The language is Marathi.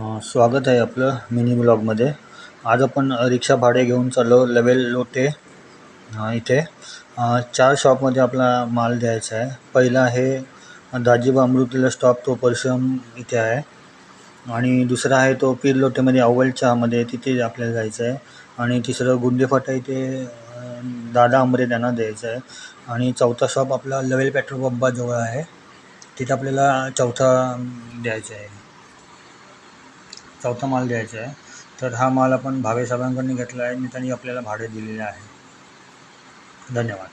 स्वागत आहे आपलं मिनी ब्लॉगमध्ये. आज आपण रिक्षा भाडे घेऊन चाललो लवेल लोटे इथे. 4 शॉपमध्ये आपला माल द्यायचा आहे. पहिला आहे दाजीबा अमृतला स्टॉप, तो परशुराम इथे आहे. आणि दुसरा आहे तो पीर लोटेमध्ये अव्वल चहामध्ये, तिथे आपल्याला जायचं आहे. आणि तिसरं गुंडेफाटा इथे दादा आंबरे त्यांना द्यायचं आहे. आणि चौथा शॉप आपला लवेल पेट्रोल पंपाजवळ आहे, तिथे आपल्याला चौथा माल द्यायचा आहे. तर हा माल आपण भावे साहेबांकडून घेतला आहे आणि त्यांनी आपल्याला भाडे दिलेले आहे. धन्यवाद.